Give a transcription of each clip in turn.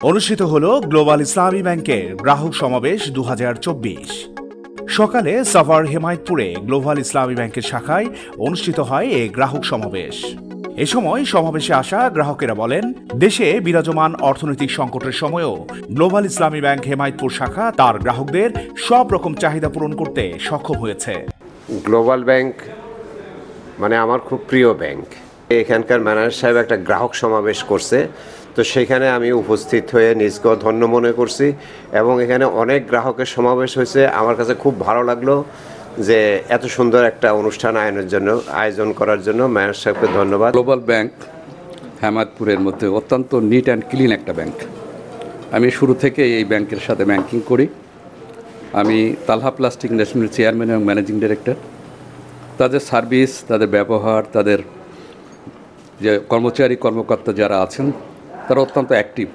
অনুষ্ঠিত হলো গ্লোবাল ইসলামী ব্যাংকের গ্রাহক সমাবেশ 2024। সকালে সাভার হেমায়েতপুরে গ্লোবাল ইসলামী ব্যাংকের শাখায় অনুষ্ঠিত হয় এই গ্রাহক সমাবেশ। এ সময় সমাবেশে আসা গ্রাহকেরা বলেন, দেশে বিরাজমান অর্থনৈতিক সংকটের সময়ও গ্লোবাল ইসলামী ব্যাংক হেমায়েতপুর শাখা তার গ্রাহকদের সব রকম চাহিদা পূরণ করতে সক্ষম হয়েছে। গ্লোবাল ব্যাংক মানে আমার খুব প্রিয় ব্যাংক। এখানকার ম্যানেজার সাহেব একটা গ্রাহক সমাবেশ করছে, তো সেখানে আমি উপস্থিত হয়ে নিজকেও ধন্য মনে করছি এবং এখানে অনেক গ্রাহকের সমাবেশ হয়েছে। আমার কাছে খুব ভালো লাগলো যে এত সুন্দর একটা অনুষ্ঠান আয়োজন করার জন্য ম্যানেজার সাহেবকে ধন্যবাদ। গ্লোবাল ব্যাংক হেমায়েতপুরের মধ্যে অত্যন্ত নিট অ্যান্ড ক্লিন একটা ব্যাংক। আমি শুরু থেকে এই ব্যাংকের সাথে ব্যাংকিং করি। আমি তালহা প্লাস্টিক ন্যাশনাল চেয়ারম্যান এবং ম্যানেজিং ডিরেক্টর। তাদের সার্ভিস, তাদের ব্যবহার, তাদের যে কর্মকর্তা যারা আছেন তারা অত্যন্ত অ্যাক্টিভ।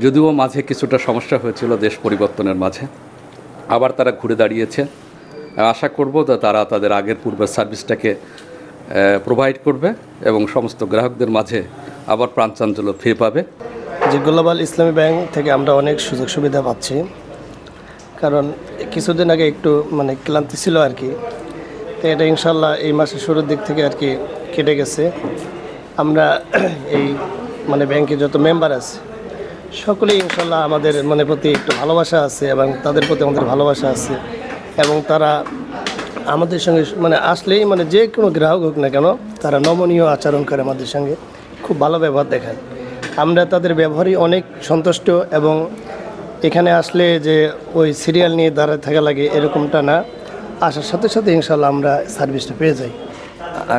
যদিও মাঝে কিছুটা সমস্যা হয়েছিল দেশ পরিবর্তনের মাঝে, আবার তারা ঘুরে দাঁড়িয়েছে। আশা করব যে তারা তাদের আগের পূর্বের সার্ভিসটাকে প্রোভাইড করবে এবং সমস্ত গ্রাহকদের মাঝে আবার প্রাণচাঞ্চল্য ফিরে পাবে। যে গ্লোবাল ইসলামী ব্যাংক থেকে আমরা অনেক সুযোগ সুবিধা পাচ্ছি, কারণ কিছুদিন আগে একটু ক্লান্তি ছিল আর কি। তো এটা ইনশাল্লাহ এই মাসের শুরুর দিক থেকে আর কি কেটে গেছে। আমরা এই ব্যাংকে যত মেম্বার আছে সকলেই ইনশাল্লাহ আমাদের প্রতি একটু ভালোবাসা আছে এবং তাদের প্রতি আমাদের ভালোবাসা আছে এবং তারা আমাদের সঙ্গে আসলেই যে কোনো গ্রাহক হোক না কেন তারা নমনীয় আচরণ করে, আমাদের সঙ্গে খুব ভালো ব্যবহার দেখায়। আমরা তাদের ব্যবহারই অনেক সন্তুষ্ট এবং এখানে আসলে যে ওই সিরিয়াল নিয়ে দাঁড়ায় থাকা লাগে এরকমটা না, আসার সাথে সাথে ইনশাল্লাহ আমরা সার্ভিসটা পেয়ে যাই।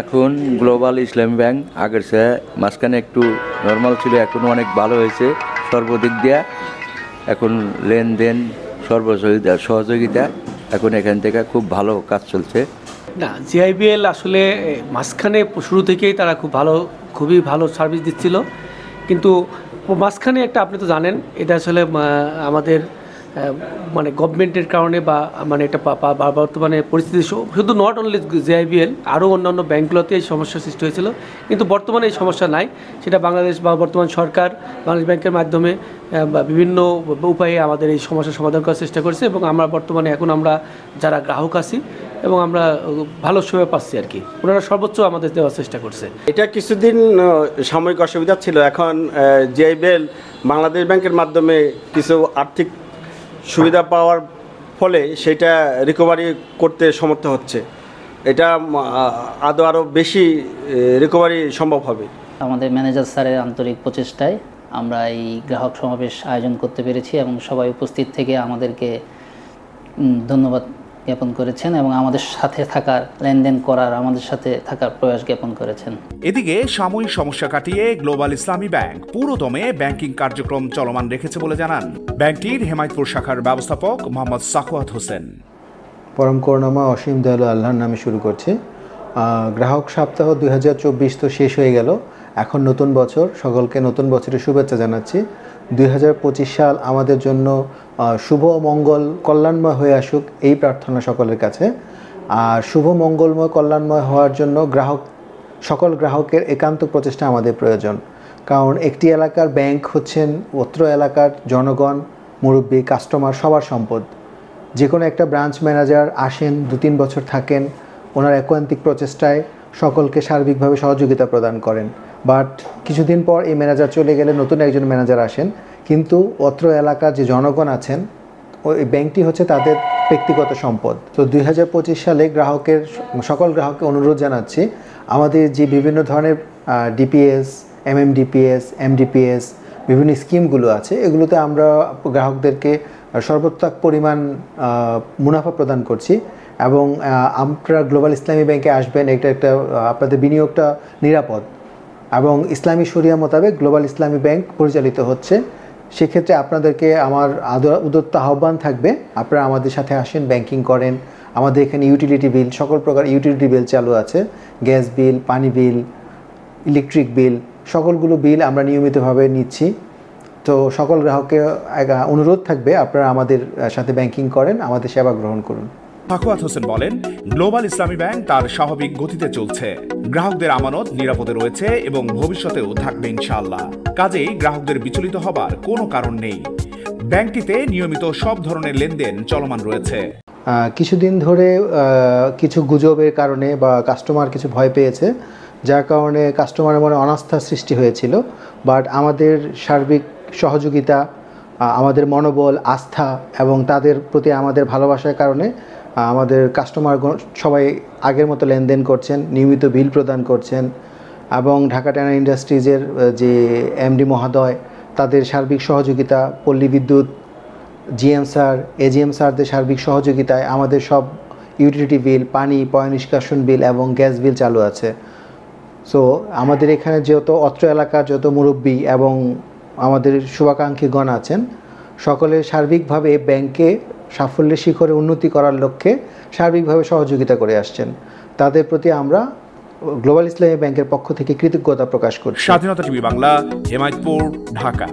এখন গ্লোবাল ইসলামী ব্যাংক আগের চেয়ে মাঝখানে একটু নর্মাল ছিল, এখনও অনেক ভালো হয়েছে সর্বদিক দিয়ে। এখন লেনদেন সহযোগিতা এখন এখান থেকে খুব ভালো কাজ চলছে। না, জিআইবিএল আসলে মাঝখানে শুরু থেকেই তারা খুবই ভালো সার্ভিস দিচ্ছিল, কিন্তু মাঝখানে একটা, আপনি তো জানেন, এটা আসলে আমাদের গভর্নমেন্টের কারণে বা একটা বর্তমানে পরিস্থিতি, শুধু নট অনলি জিআইবিএল, আরও অন্যান্য ব্যাংকগুলোতে এই সমস্যার সৃষ্টি হয়েছিল, কিন্তু বর্তমানে এই সমস্যা নাই। সেটা বাংলাদেশ বা বর্তমান সরকার বাংলাদেশ ব্যাংকের মাধ্যমে বিভিন্ন উপায়ে আমাদের এই সমস্যার সমাধান করার চেষ্টা করছে এবং আমরা বর্তমানে এখন আমরা যারা গ্রাহক আছি এবং আমরা ভালো সেবা পাচ্ছি আর কি। ওনারা সর্বোচ্চ আমাদের দেওয়ার চেষ্টা করছে। এটা কিছুদিন সাময়িক অসুবিধা ছিল, এখন জিআইবিএল বাংলাদেশ ব্যাংকের মাধ্যমে কিছু আর্থিক সুবিধা পাওয়ার ফলে সেটা রিকভারি করতে সমর্থ হচ্ছে। এটা আরও বেশি রিকভারি সম্ভব হবে। আমাদের ম্যানেজার স্যারের আন্তরিক প্রচেষ্টায় আমরা এই গ্রাহক সমাবেশ আয়োজন করতে পেরেছি এবং সবাই উপস্থিত থেকে আমাদেরকে ধন্যবাদ জ্ঞাপন করেছেন এবং আমাদের সাথে থাকার, লেনদেন করার, আমাদের সাথে থাকার প্রয়াস জ্ঞাপন করেছেন। এদিকে সাময়িক সমস্যা কাটিয়ে গ্লোবাল ইসলামী ব্যাংক পুরোদমে ব্যাংকিং কার্যক্রম চলমান রেখেছে বলে জানান ব্যাংকটির হেমায়েতপুর শাখার ব্যবস্থাপক মোহাম্মদ সাখওয়াত হোসেন। পরম করুণাময় অসীম দয়ালু আল্লাহর নামে শুরু করছি। গ্রাহক সপ্তাহ 2024 তো শেষ হয়ে গেল, এখন নতুন বছর। সকলকে নতুন বছরের শুভেচ্ছা জানাচ্ছি। 2025 সাল আমাদের জন্য শুভ মঙ্গল কল্যাণময় হয়ে আসুক, এই প্রার্থনা সকলের কাছে। আর শুভ মঙ্গলময় কল্যাণময় হওয়ার জন্য সকল গ্রাহকের একান্ত প্রচেষ্টা আমাদের প্রয়োজন। কারণ একটি এলাকার ব্যাংক হচ্ছেন অত্র এলাকার জনগণ, মুরব্বী, কাস্টমার সবার সম্পদ। যে কোনো একটা ব্রাঞ্চ ম্যানেজার আসেন, 2-3 বছর থাকেন, ওনার একান্তিক প্রচেষ্টায় সকলকে সার্বিকভাবে সহযোগিতা প্রদান করেন। বাট কিছুদিন পর এই ম্যানেজার চলে গেলে নতুন একজন ম্যানেজার আসেন, কিন্তু অত্র এলাকার যে জনগণ আছেন ওই ব্যাংকটি হচ্ছে তাদের ব্যক্তিগত সম্পদ। তো 2025 সালে সকল গ্রাহককে অনুরোধ জানাচ্ছি, আমাদের যে বিভিন্ন ধরনের ডিপিএস, এমএমডিপিএস, এমডিপিএস বিভিন্ন স্কিমগুলো আছে, এগুলোতে আমরা গ্রাহকদেরকে সর্বোত্তক পরিমাণ মুনাফা প্রদান করছি এবং আপনারা গ্লোবাল ইসলামী ব্যাংকে আসবেন, একটা আপনাদের বিনিয়োগটা নিরাপদ এবং ইসলামী শরিয়া মোতাবেক গ্লোবাল ইসলামী ব্যাংক পরিচালিত হচ্ছে। সেক্ষেত্রে আপনাদেরকে আমার উদাত্ত আহ্বান থাকবে, আপনারা আমাদের সাথে আসেন, ব্যাংকিং করেন। আমাদের এখানে ইউটিলিটি বিল, সকল প্রকার ইউটিলিটি বিল চালু আছে, গ্যাস বিল, পানি বিল, ইলেকট্রিক বিল, সকলগুলো বিল আমরা নিয়মিতভাবে নিচ্ছি। তো সকল গ্রাহককে অনুরোধ থাকবে, আপনারা আমাদের সাথে ব্যাংকিং করেন, আমাদের সেবা গ্রহণ করুন। সাখাওয়াত হোসেন বলেন, গ্লোবাল ইসলামী ব্যাংক তার স্বাভাবিক গতিতে চলছে। গ্রাহকদের আমানত নিরাপদে রয়েছে এবং ভবিষ্যতেও থাকবে ইনশাআল্লাহ। কাজেই গ্রাহকদের বিচলিত হবার কোনো কারণ নেই। ব্যাংকটিতে নিয়মিত সব ধরনের লেনদেন চলমান রয়েছে। কিছুদিন ধরে কিছু গুজবের কারণে বা কাস্টমার কিছু ভয় পেয়েছে, যার কারণে কাস্টমারের মনে অনাস্থা সৃষ্টি হয়েছিল। বাট আমাদের সার্বিক সহযোগিতা, আমাদের মনোবল, আস্থা এবং তাদের প্রতি আমাদের ভালোবাসার কারণে আমাদের কাস্টমার সবাই আগের মতো লেনদেন করছেন, নিয়মিত বিল প্রদান করছেন এবং ঢাকা ট্যানারি ইন্ডাস্ট্রিজের যে এমডি মহোদয়, তাদের সার্বিক সহযোগিতা, পল্লী বিদ্যুৎ, জিএম স্যার, এজিএম স্যারদের সার্বিক সহযোগিতায় আমাদের সব ইউটিলিটি বিল, পানি, পয় নিষ্কাশন বিল এবং গ্যাস বিল চালু আছে। সো আমাদের এখানে যত অত্র এলাকার যত মুরব্বী এবং আমাদের শুভাকাঙ্ক্ষীগণ আছেন, সকলে সার্বিকভাবে ব্যাংকে সাফল্যের শিখরে উন্নতি করার লক্ষ্যে সার্বিকভাবে সহযোগিতা করে আসছেন। তাদের প্রতি আমরা গ্লোবাল ইসলামী ব্যাংকের পক্ষ থেকে কৃতজ্ঞতা প্রকাশ করছি। স্বাধীনতা টিভি বাংলা, হেমায়তপুর, ঢাকা।